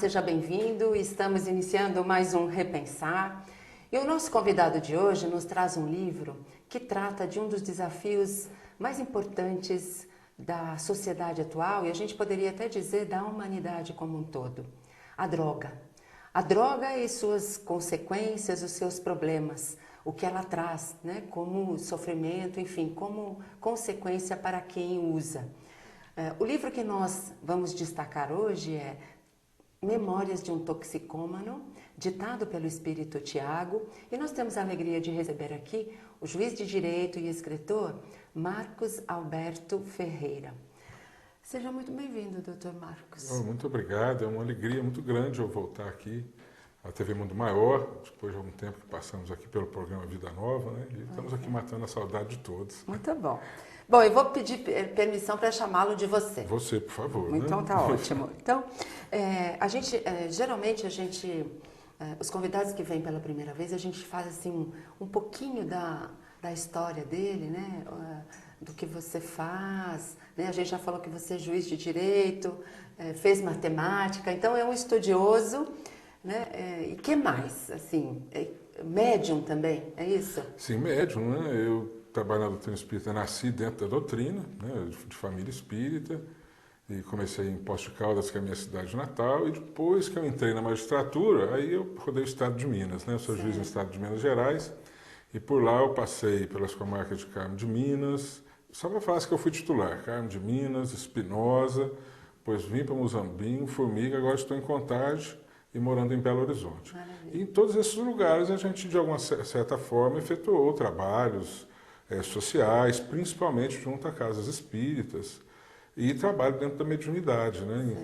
seja bem-vindo. Estamos iniciando mais um Repensar. E o nosso convidado de hoje nos traz um livro que trata de um dos desafios mais importantes da sociedade atual e a gente poderia até dizer da humanidade como um todo. A droga. A droga e suas consequências, os seus problemas, o que ela traz, né, como sofrimento, enfim, como consequência para quem usa. O livro que nós vamos destacar hoje é Memórias de um Toxicômano, ditado pelo Espírito Tiago, e nós temos a alegria de receber aqui o juiz de direito e escritor Marcos Alberto Ferreira. Seja muito bem-vindo, doutor Marcos. Muito obrigado, é uma alegria muito grande eu voltar aqui à TV Mundo Maior, depois de algum tempo que passamos aqui pelo programa Vida Nova, né? E estamos aqui matando a saudade de todos. Muito bom. Bom, eu vou pedir permissão para chamá-lo de você. Você, por favor. Então, né? tá ótimo. Então, geralmente os convidados que vêm pela primeira vez, a gente faz assim um pouquinho da história dele, né? Do que você faz, né? A gente já falou que você é juiz de direito, fez matemática, então é um estudioso, né? E que mais? Assim, médium também, é isso? Sim, médium, né? Eu trabalho na doutrina espírita, nasci dentro da doutrina, né? De família espírita, e comecei em Poços de Caldas, que é a minha cidade natal, e depois que eu entrei na magistratura, aí eu rodei o estado de Minas, né? Eu sou juiz no estado de Minas Gerais, e por lá eu passei pelas comarcas de Carmo de Minas, só para falar que eu fui titular, Carmo de Minas, Espinosa, depois vim para Muzambinho, Formiga, agora estou em Contagem e morando em Belo Horizonte. Maravilha. E em todos esses lugares a gente, de alguma certa forma, efetuou trabalhos sociais, principalmente junto a casas espíritas, e trabalho dentro da mediunidade, né?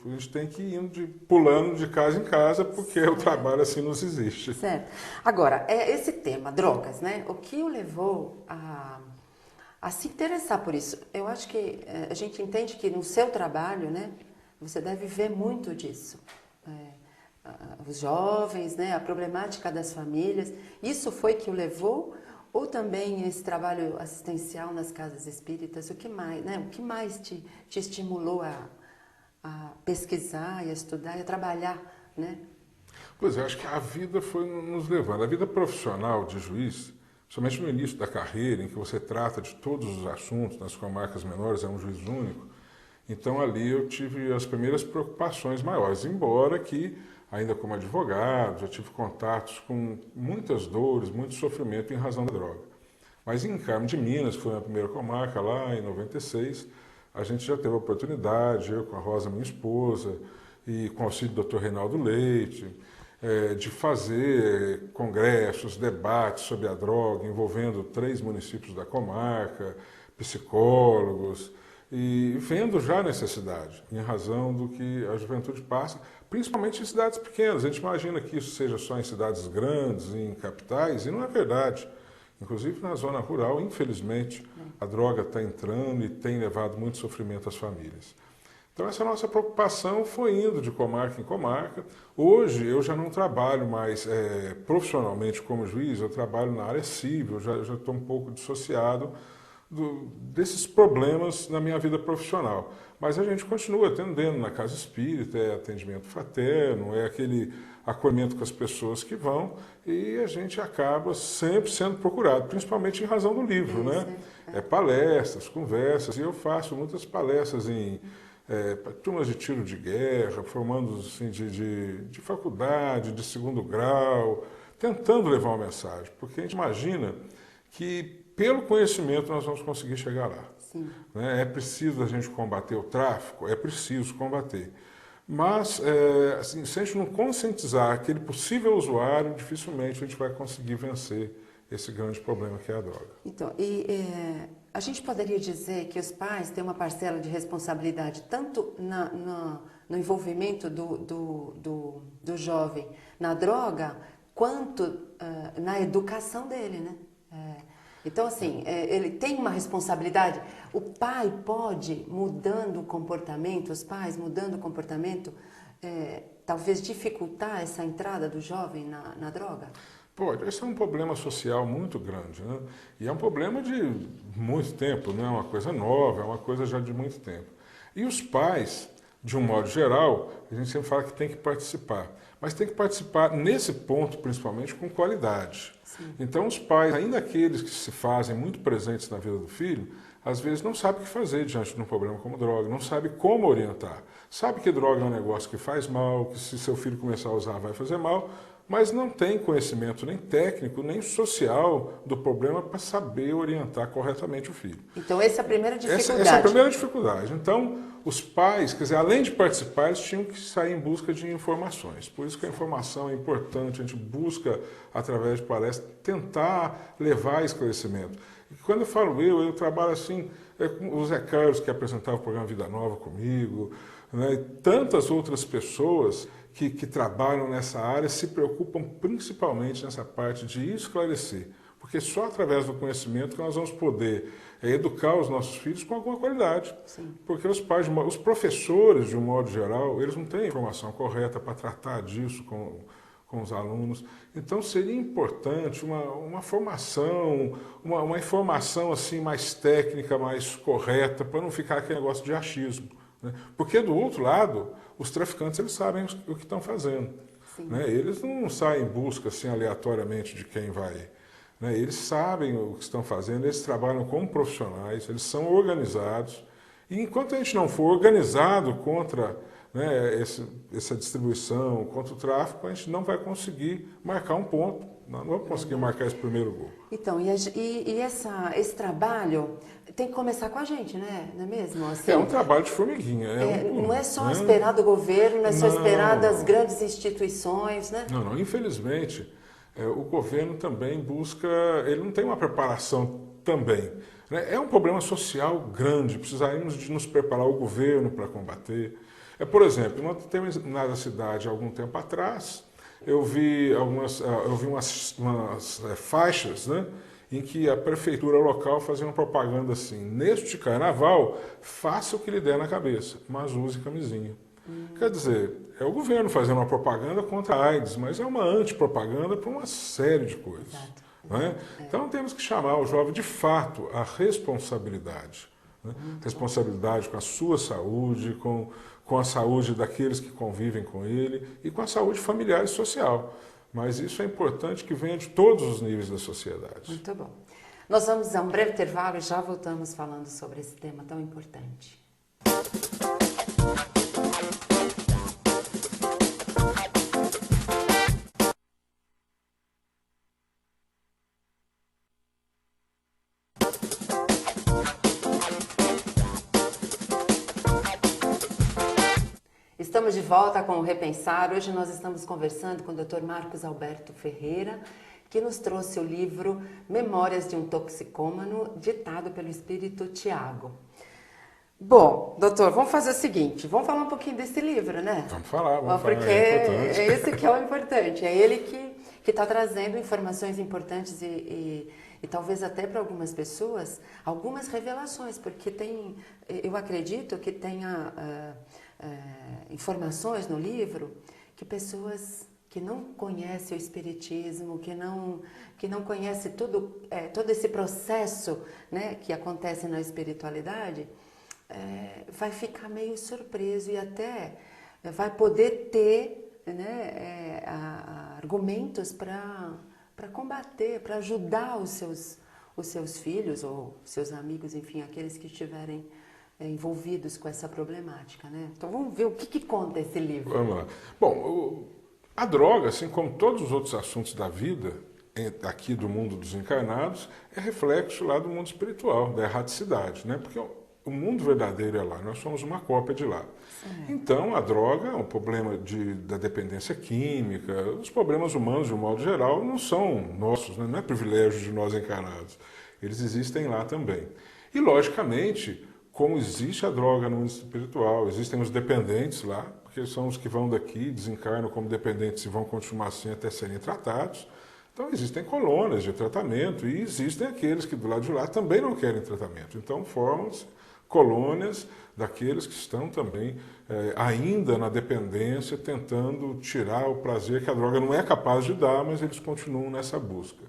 A gente tem que ir pulando de casa em casa, porque o trabalho assim nos existe. Certo. Agora, esse tema, drogas, né? O que o levou a se interessar por isso? Eu acho que a gente entende que no seu trabalho, né, você deve ver muito disso. Os jovens, né, a problemática das famílias. Isso foi que o levou? Ou também esse trabalho assistencial nas casas espíritas? O que mais, né? O que mais te estimulou a pesquisar, e a estudar e a trabalhar, né? Pois é, acho que a vida foi nos levando. A vida profissional de juiz, somente no início da carreira, em que você trata de todos os assuntos, nas comarcas menores, é um juiz único. Então ali eu tive as primeiras preocupações maiores, embora que, ainda como advogado, já tive contatos com muitas dores, muito sofrimento em razão da droga. Mas em Carmo de Minas, que foi a primeira comarca lá em 96, a gente já teve a oportunidade, eu com a Rosa, minha esposa, e com o auxílio do Dr. Reinaldo Leite, de fazer congressos, debates sobre a droga, envolvendo 3 municípios da comarca, psicólogos, e vendo já a necessidade, em razão do que a juventude passa, principalmente em cidades pequenas. A gente imagina que isso seja só em cidades grandes, em capitais, e não é verdade. Inclusive na zona rural, infelizmente, a droga está entrando e tem levado muito sofrimento às famílias. Então essa nossa preocupação foi indo de comarca em comarca. Hoje eu já não trabalho mais profissionalmente como juiz, eu trabalho na área civil, já estou um pouco dissociado desses problemas na minha vida profissional. Mas a gente continua atendendo na casa espírita, é atendimento fraterno, é aquele acolhimento com as pessoas que vão, e a gente acaba sempre sendo procurado, principalmente em razão do livro, né? Palestras, conversas, e eu faço muitas palestras em turmas de tiro de guerra, formandos assim, de faculdade, de segundo grau, tentando levar uma mensagem, porque a gente imagina que pelo conhecimento nós vamos conseguir chegar lá. Sim. É preciso a gente combater o tráfico? É preciso combater. Mas, assim, se a gente não conscientizar aquele possível usuário, dificilmente a gente vai conseguir vencer esse grande problema que é a droga. Então, a gente poderia dizer que os pais têm uma parcela de responsabilidade tanto no envolvimento do jovem na droga, quanto na educação dele, né? Então, assim, ele tem uma responsabilidade. O pai pode, mudando o comportamento, os pais mudando o comportamento, talvez dificultar essa entrada do jovem na droga? Pode. Esse é um problema social muito grande, né? E é um problema de muito tempo, não é uma coisa nova, é uma coisa já de muito tempo. E os pais de um modo geral, a gente sempre fala que tem que participar. Mas tem que participar, nesse ponto, principalmente, com qualidade. Sim. Então, os pais, ainda aqueles que se fazem muito presentes na vida do filho, às vezes não sabem o que fazer diante de um problema como droga, não sabem como orientar. Sabe que droga é um negócio que faz mal, que se seu filho começar a usar vai fazer mal, mas não tem conhecimento nem técnico, nem social do problema para saber orientar corretamente o filho. Então, essa é a primeira dificuldade. Essa é a primeira dificuldade. Então, os pais, quer dizer, além de participar, eles tinham que sair em busca de informações. Por isso que a informação é importante, a gente busca, através de palestras, tentar levar esclarecimento. E quando eu falo eu trabalho assim, com o Zé Carlos, que apresentava o programa Vida Nova comigo, né, e tantas outras pessoas que trabalham nessa área se preocupam principalmente nessa parte de esclarecer. Porque só através do conhecimento que nós vamos poder educar os nossos filhos com alguma qualidade. Sim. Porque os pais, os professores, de um modo geral, eles não têm a informação correta para tratar disso com os alunos. Então seria importante uma formação, uma informação assim mais técnica, mais correta, para não ficar aquele negócio de achismo. Né? Porque do outro lado, os traficantes eles sabem o que estão fazendo. Né? Eles não saem em busca assim, aleatoriamente de quem vai. Né? Eles sabem o que estão fazendo, eles trabalham como profissionais, eles são organizados. E enquanto a gente não for organizado contra, né, essa distribuição, contra o tráfico, a gente não vai conseguir marcar um ponto, não vamos conseguir marcar esse primeiro gol. Então, esse trabalho tem que começar com a gente, né? Não é mesmo? Assim, é um trabalho de formiguinha. Não é só esperar do governo, não é só esperar das grandes instituições, né? Não, infelizmente, o governo também busca, ele não tem uma preparação também. Né? É um problema social grande, precisaríamos de nos preparar o governo para combater. Por exemplo, numa determinada cidade, há algum tempo atrás, eu vi umas faixas, né, em que a prefeitura local fazia uma propaganda assim: neste carnaval, faça o que lhe der na cabeça, mas use camisinha. Quer dizer, é o governo fazendo uma propaganda contra a AIDS, mas é uma antipropaganda para uma série de coisas. Exato. Né? Então temos que chamar o jovem de fato à responsabilidade. Né? Responsabilidade com a sua saúde, com a saúde daqueles que convivem com ele e com a saúde familiar e social. Mas isso é importante que venha de todos os níveis da sociedade. Muito bom. Nós vamos a um breve intervalo e já voltamos falando sobre esse tema tão importante. Estamos de volta com o Repensar. Hoje nós estamos conversando com o Dr. Marcos Alberto Ferreira, que nos trouxe o livro Memórias de um Toxicômano, ditado pelo Espírito Tiago. Bom, doutor, vamos fazer o seguinte, vamos falar um pouquinho desse livro, né? Vamos falar, porque é esse que é o importante, é ele que está trazendo informações importantes e talvez até para algumas pessoas, algumas revelações, porque eu acredito que tenha informações no livro que pessoas que não conhecem o espiritismo, que não conhecem todo esse processo, né, que acontece na espiritualidade, vai ficar meio surpreso e até vai poder ter, né, argumentos para combater, para ajudar os seus filhos ou seus amigos, enfim, aqueles que estiverem envolvidos com essa problemática, né? Então vamos ver o que conta esse livro. Vamos lá. Bom, a droga, assim como todos os outros assuntos da vida, aqui do mundo dos encarnados, é reflexo lá do mundo espiritual, da erraticidade, né? Porque o mundo verdadeiro é lá, nós somos uma cópia de lá. Então, a droga é um problema da dependência química, os problemas humanos, de um modo geral, não são nossos, né? Não é privilégio de nós encarnados. Eles existem lá também. E, logicamente, como existe a droga no mundo espiritual, existem os dependentes lá, porque são os que vão daqui, desencarnam como dependentes e vão continuar assim até serem tratados. Então existem colônias de tratamento e existem aqueles que do lado de lá também não querem tratamento. Então formam-se colônias daqueles que estão também ainda na dependência, tentando tirar o prazer que a droga não é capaz de dar, mas eles continuam nessa busca.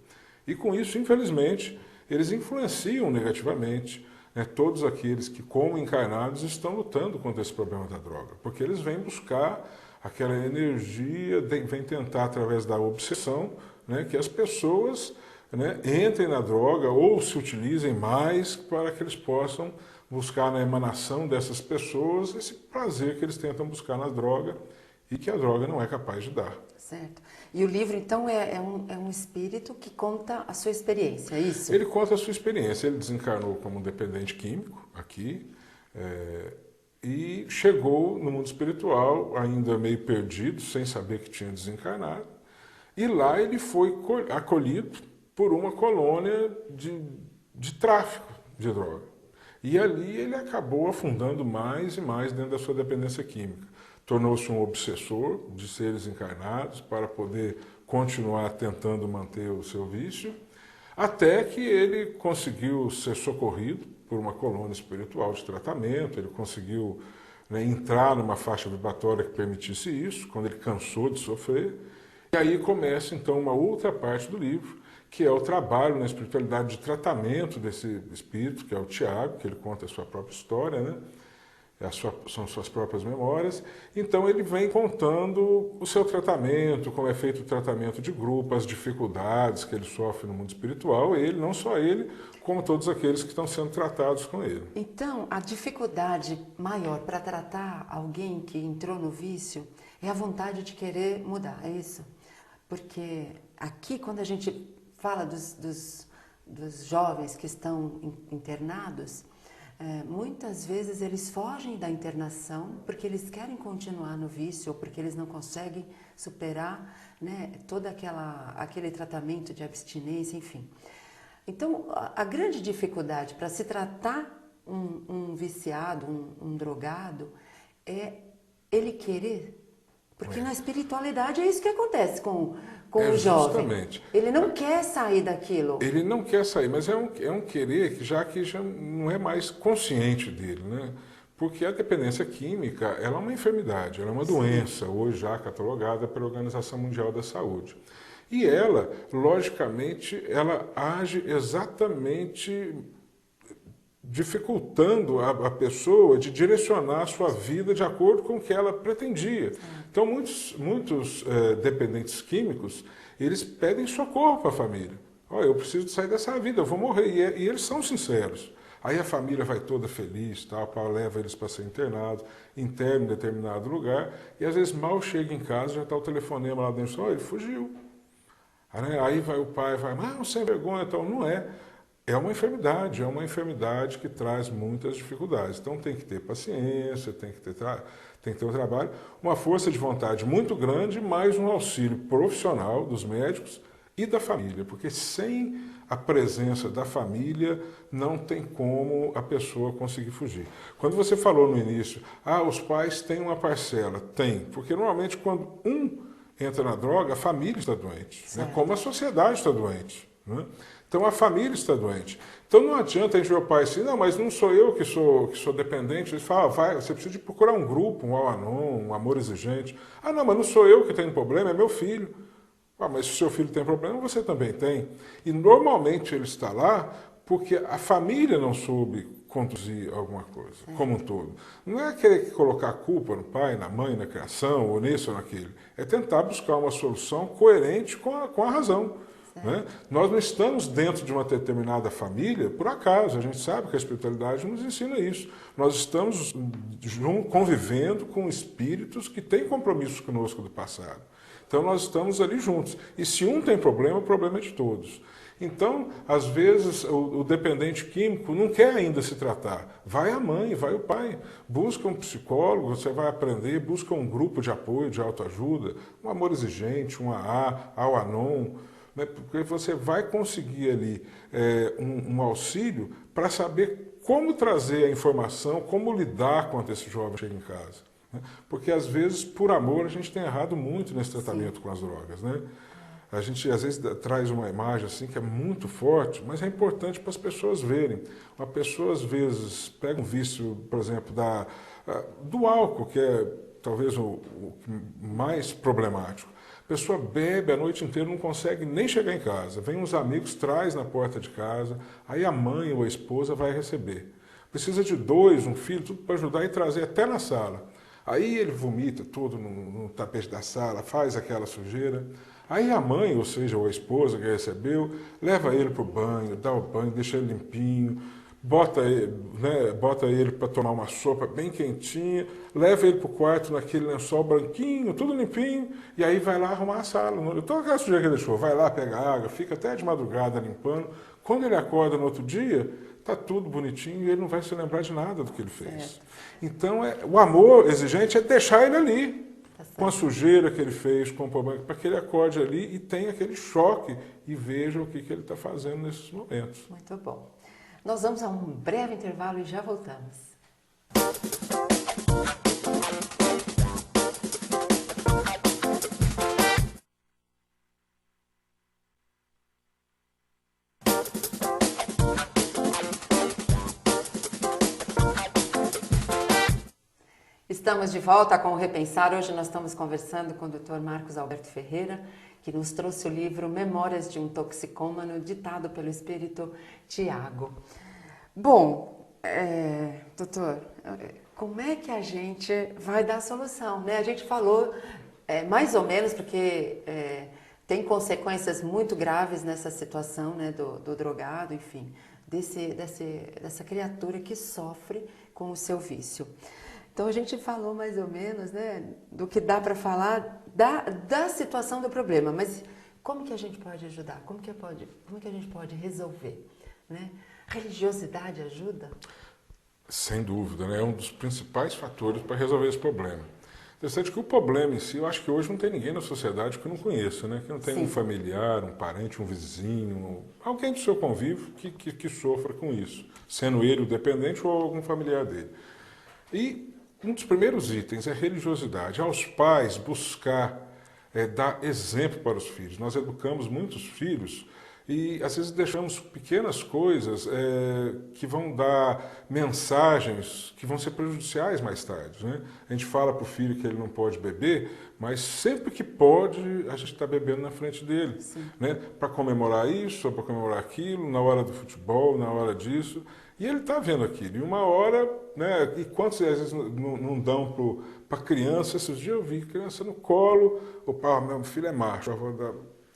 E com isso, infelizmente, eles influenciam negativamente né, todos aqueles que, como encarnados, estão lutando contra esse problema da droga, porque eles vêm buscar aquela energia, vêm tentar, através da obsessão, né, que as pessoas, né, entrem na droga ou se utilizem mais para que eles possam buscar na emanação dessas pessoas esse prazer que eles tentam buscar na droga e que a droga não é capaz de dar. Certo. E o livro, então, é um espírito que conta a sua experiência, é isso? Ele conta a sua experiência. Ele desencarnou como um dependente químico aqui e chegou no mundo espiritual ainda meio perdido, sem saber que tinha desencarnado. E lá ele foi acolhido por uma colônia de tráfico de droga. E ali ele acabou afundando mais e mais dentro da sua dependência química. Tornou-se um obsessor de seres encarnados para poder continuar tentando manter o seu vício, até que ele conseguiu ser socorrido por uma colônia espiritual de tratamento, ele conseguiu, né, entrar numa faixa vibratória que permitisse isso, quando ele cansou de sofrer. E aí começa então uma outra parte do livro, que é o trabalho na espiritualidade de tratamento desse espírito, que é o Tiago, que ele conta a sua própria história, né? São suas próprias memórias. Então ele vem contando o seu tratamento, como é feito o tratamento de grupo, as dificuldades que ele sofre no mundo espiritual, ele, não só ele, como todos aqueles que estão sendo tratados com ele. Então, a dificuldade maior para tratar alguém que entrou no vício é a vontade de querer mudar, é isso? Porque aqui, quando a gente fala dos jovens que estão internados, muitas vezes eles fogem da internação porque eles querem continuar no vício ou porque eles não conseguem superar, né, todo aquele tratamento de abstinência, enfim. Então, a grande dificuldade para se tratar um viciado, um drogado, é ele querer. Porque na espiritualidade é isso que acontece com o jovem. Justamente. Ele não quer sair daquilo. Ele não quer sair, mas é um querer que já não é mais consciente dele, né? Porque a dependência química, ela é uma enfermidade, ela é uma doença, hoje já catalogada pela Organização Mundial da Saúde. E ela, logicamente, ela age exatamente dificultando a pessoa de direcionar a sua vida de acordo com o que ela pretendia. Então, muitos dependentes químicos, eles pedem socorro para a família. Olha, eu preciso sair dessa vida, eu vou morrer. E eles são sinceros. Aí a família vai toda feliz, tal, leva eles para ser internados, interna em determinado lugar, e às vezes mal chega em casa, já está o telefonema lá dentro, olha, ele fugiu. Aí vai o pai, sem vergonha, então não é. É uma enfermidade que traz muitas dificuldades. Então tem que ter paciência, tem que ter um trabalho, uma força de vontade muito grande, mais um auxílio profissional dos médicos e da família, porque sem a presença da família não tem como a pessoa conseguir fugir. Quando você falou no início, os pais têm uma parcela, tem, porque normalmente quando um entra na droga, a família está doente, né? Como a sociedade está doente, né? Então a família está doente. Então não adianta a gente ver o pai assim, não, mas não sou eu que sou dependente. Ele fala, você precisa de procurar um grupo, um Al-Anon, um Amor Exigente. Não, mas não sou eu que tenho problema, é meu filho. Mas se o seu filho tem problema, você também tem. E normalmente ele está lá porque a família não soube conduzir alguma coisa, como um todo. Não é querer colocar a culpa no pai, na mãe, na criação, ou nisso ou naquilo. É tentar buscar uma solução coerente com a razão. Né? Nós não estamos dentro de uma determinada família por acaso, a gente sabe que a espiritualidade nos ensina isso. Nós estamos convivendo com espíritos que têm compromissos conosco do passado. Então nós estamos ali juntos. E se um tem problema, o problema é de todos. Então, às vezes, o dependente químico não quer ainda se tratar. Vai a mãe, vai o pai. Busca um psicólogo, você vai aprender, busca um grupo de apoio, de autoajuda, um Amor Exigente, um AA, Al-Anon, né? Porque você vai conseguir ali um auxílio para saber como trazer a informação, como lidar quando esse jovem chega em casa. Né? Porque, às vezes, por amor, a gente tem errado muito nesse tratamento com as drogas, né? A gente, às vezes, traz uma imagem assim que é muito forte, mas é importante para as pessoas verem. Uma pessoa, às vezes, pega um vício, por exemplo, do álcool, que é talvez o mais problemático. A pessoa bebe a noite inteira, não consegue nem chegar em casa. Vem uns amigos, traz na porta de casa, aí a mãe ou a esposa vai receber. Precisa de dois, um filho, tudo para ajudar e trazer até na sala. Aí ele vomita tudo no tapete da sala, faz aquela sujeira. Aí a mãe, ou seja, ou a esposa que recebeu, leva ele para o banho, dá o banho, deixa ele limpinho, bota ele para tomar uma sopa bem quentinha, leva ele para o quarto naquele lençol branquinho, tudo limpinho, e aí vai lá arrumar a sala. Toda aquela sujeira que ele deixou, vai lá, pega água, fica até de madrugada limpando. Quando ele acorda no outro dia, está tudo bonitinho e ele não vai se lembrar de nada do que ele fez. Certo. Então, o amor exigente é deixar ele ali, com a sujeira que ele fez, com o problema, para que ele acorde ali e tenha aquele choque e veja o que ele está fazendo nesses momentos. Muito bom. Nós vamos a um breve intervalo e já voltamos. Estamos de volta com o Repensar. Hoje nós estamos conversando com o Dr. Marcos Alberto Ferreira, que nos trouxe o livro Memórias de um Toxicômano, ditado pelo espírito Tiago. Bom, doutor, como é que a gente vai dar a solução, né? A gente falou mais ou menos porque tem consequências muito graves nessa situação, né, do drogado, enfim, dessa criatura que sofre com o seu vício. Então a gente falou mais ou menos, né, do que dá para falar da situação do problema, mas como que a gente pode ajudar? Como que a gente pode resolver, né? Religiosidade ajuda? Sem dúvida, né? É um dos principais fatores para resolver esse problema. Interessante que o problema em si, eu acho que hoje não tem ninguém na sociedade que não conheça, né? Que não tem um familiar, um parente, um vizinho, alguém do seu convívio que sofra com isso, sendo ele o dependente ou algum familiar dele. E um dos primeiros itens é religiosidade. Aos pais buscar dar exemplo para os filhos. Nós educamos muitos filhos e às vezes deixamos pequenas coisas que vão dar mensagens que vão ser prejudiciais mais tarde, né? A gente fala para o filho que ele não pode beber, mas sempre que pode a gente está bebendo na frente dele, né? Para comemorar isso, para comemorar aquilo, na hora do futebol, na hora disso. E ele está vendo aquilo. E uma hora, né, e quantas vezes não dão para criança? Esses dias eu vi criança no colo, opa, meu filho é macho,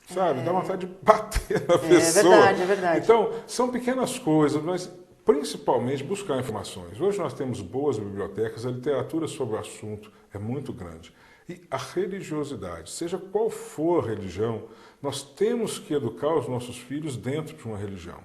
sabe? Dá vontade de bater na pessoa. É verdade. Então, são pequenas coisas, mas principalmente buscar informações. Hoje nós temos boas bibliotecas, a literatura sobre o assunto é muito grande. E a religiosidade, seja qual for a religião, nós temos que educar os nossos filhos dentro de uma religião.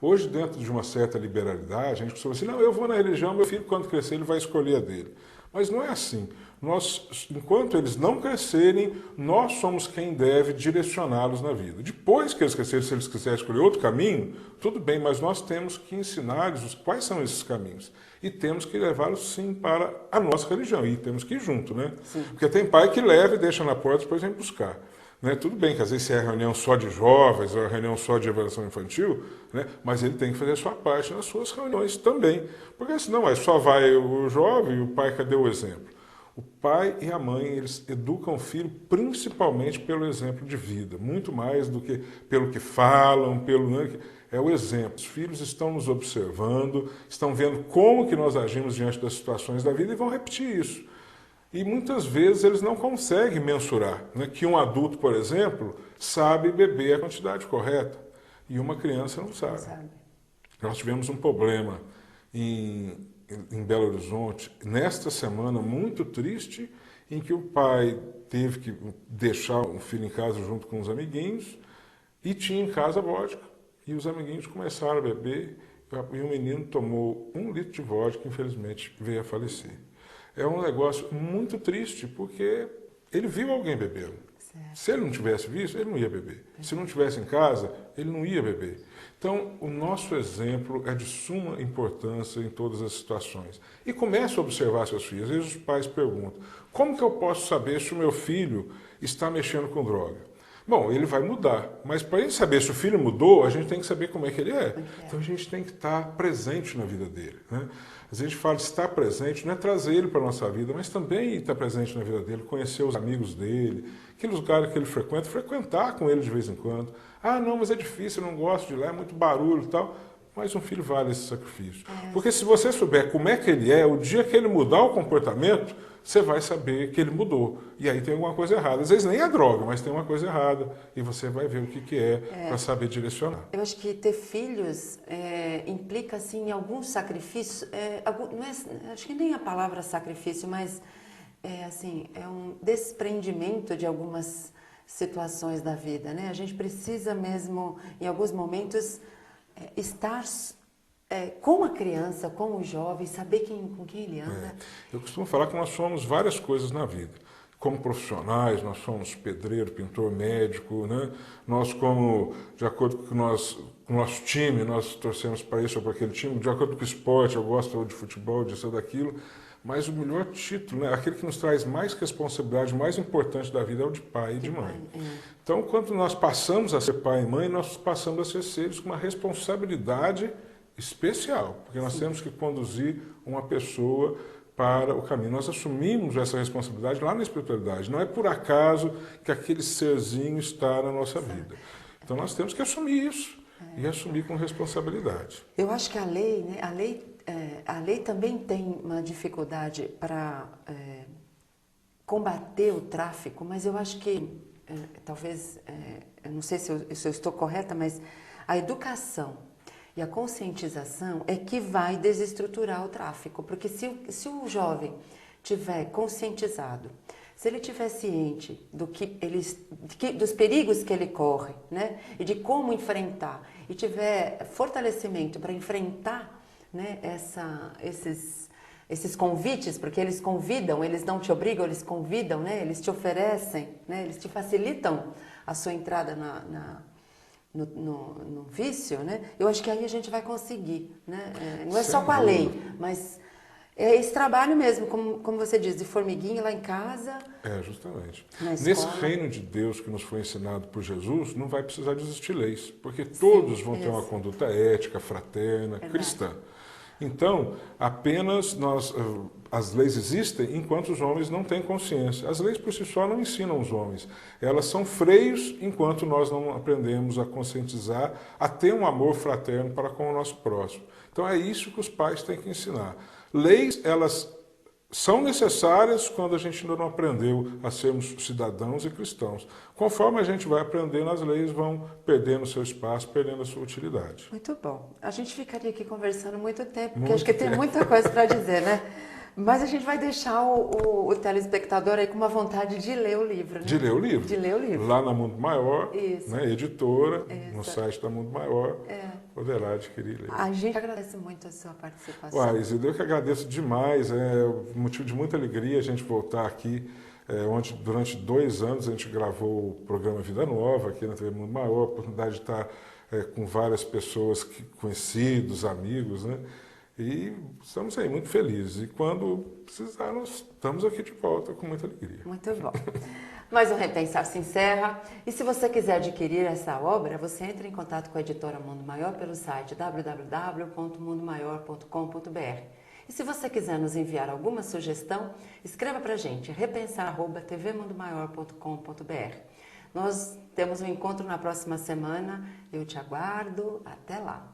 Hoje, dentro de uma certa liberalidade, a gente costuma assim, não, eu vou na religião, meu filho, quando crescer, ele vai escolher a dele. Mas não é assim. Nós, enquanto eles não crescerem, nós somos quem deve direcioná-los na vida. Depois que eles crescerem, se eles quiserem escolher outro caminho, tudo bem, mas nós temos que ensinar-lhes quais são esses caminhos. E temos que levá-los, sim, para a nossa religião. E temos que ir junto, né? Sim. Porque tem pai que leva e deixa na porta, depois vem buscar. Né? Tudo bem que às vezes se é reunião só de jovens, ou reunião só de avaliação infantil, né? Mas ele tem que fazer a sua parte nas suas reuniões também. Porque senão só vai o jovem e o pai, cadê o exemplo? O pai e a mãe, eles educam o filho principalmente pelo exemplo de vida, muito mais do que pelo que falam, é o exemplo. Os filhos estão nos observando, estão vendo como que nós agimos diante das situações da vida e vão repetir isso. E muitas vezes eles não conseguem mensurar, né? Que um adulto, por exemplo, sabe beber a quantidade correta e uma criança não sabe. Nós tivemos um problema em Belo Horizonte, nesta semana, muito triste, em que o pai teve que deixar o filho em casa junto com os amiguinhos e tinha em casa vodka. E os amiguinhos começaram a beber e o menino tomou 1 litro de vodka e infelizmente veio a falecer. É um negócio muito triste, porque ele viu alguém bebendo. Certo. Se ele não tivesse visto, ele não ia beber. Se não tivesse em casa, ele não ia beber. Então, o nosso exemplo é de suma importância em todas as situações. E comece a observar seus filhos. Às vezes os pais perguntam, como que eu posso saber se o meu filho está mexendo com droga? Bom, ele vai mudar, mas para a gente saber se o filho mudou, a gente tem que saber como é que ele é. Então a gente tem que estar presente na vida dele, né? A gente fala estar presente, não é trazer ele para a nossa vida, mas também estar presente na vida dele, conhecer os amigos dele, aqueles lugares que ele frequenta, frequentar com ele de vez em quando. Ah, não, mas é difícil, eu não gosto de lá, é muito barulho e tal. mas um filho vale esse sacrifício. Porque se você souber como é que ele é, o dia que ele mudar o comportamento, você vai saber que ele mudou. E aí tem alguma coisa errada. Às vezes nem é droga, mas tem uma coisa errada. E você vai ver o que é para saber direcionar. Eu acho que ter filhos implica, assim, alguns sacrifícios. Acho que nem a palavra sacrifício, mas é um desprendimento de algumas situações da vida, né? A gente precisa mesmo, em alguns momentos, estar com a criança, com o jovem, saber com quem ele anda. Eu costumo falar que nós somos várias coisas na vida. Como profissionais, nós somos pedreiro, pintor, médico, né? Nós, de acordo com o nosso time, nós torcemos para isso ou para aquele time, de acordo com o esporte, eu gosto de futebol, disso ou daquilo, mas o melhor título, né? Aquele que nos traz mais responsabilidade, mais importante da vida é o de pai e de mãe. Então, quando nós passamos a ser pai e mãe, nós passamos a ser seres com uma responsabilidade especial, porque nós temos que conduzir uma pessoa para o caminho. Nós assumimos essa responsabilidade lá na espiritualidade. Não é por acaso que aquele serzinho está na nossa vida. Então nós temos que assumir isso e assumir com responsabilidade. Eu acho que a lei, né, a lei também tem uma dificuldade para combater o tráfico, mas eu acho que talvez, eu não sei se eu estou correta, mas a educação e a conscientização é que vai desestruturar o tráfico, porque se o jovem tiver conscientizado, se ele tiver ciente dos perigos que ele corre, né, e de como enfrentar, e tiver fortalecimento para enfrentar, né, esses convites, porque eles convidam, eles não te obrigam, eles convidam, né, eles te oferecem, né, eles te facilitam a sua entrada no vício, né? Eu acho que aí a gente vai conseguir, né? Não é só com a lei, mas é esse trabalho mesmo, como você diz, de formiguinha lá em casa. Justamente. Na escola. Nesse reino de Deus que nos foi ensinado por Jesus, não vai precisar de existir leis, porque todos vão ter uma conduta ética, fraterna, cristã. Então, apenas as leis existem enquanto os homens não têm consciência. As leis por si só não ensinam os homens. Elas são freios enquanto nós não aprendemos a conscientizar, a ter um amor fraterno para com o nosso próximo. Então é isso que os pais têm que ensinar. Leis, elas são necessárias quando a gente ainda não aprendeu a sermos cidadãos e cristãos. Conforme a gente vai aprendendo, as leis vão perdendo seu espaço, perdendo a sua utilidade. Muito bom. A gente ficaria aqui conversando muito tempo, porque acho que tem muita coisa para dizer, né? Mas a gente vai deixar o telespectador aí com uma vontade de ler o livro, né? De ler o livro. De ler o livro. Lá na Mundo Maior, né, editora, no site da Mundo Maior, poderá adquirir ler. A gente agradece muito a sua participação. Isilda, eu que agradeço demais. É motivo de muita alegria a gente voltar aqui, onde durante 2 anos a gente gravou o programa Vida Nova, aqui na TV Mundo Maior, a oportunidade de estar com várias pessoas conhecidos, amigos, né? E estamos aí muito felizes. E quando precisar, nós estamos aqui de volta com muita alegria. Muito bom. Mais um Repensar se encerra. E se você quiser adquirir essa obra, você entra em contato com a editora Mundo Maior pelo site www.mundomaior.com.br. E se você quiser nos enviar alguma sugestão, escreva para a gente, repensar@tvmundomaior.com.br. Nós temos um encontro na próxima semana. Eu te aguardo. Até lá.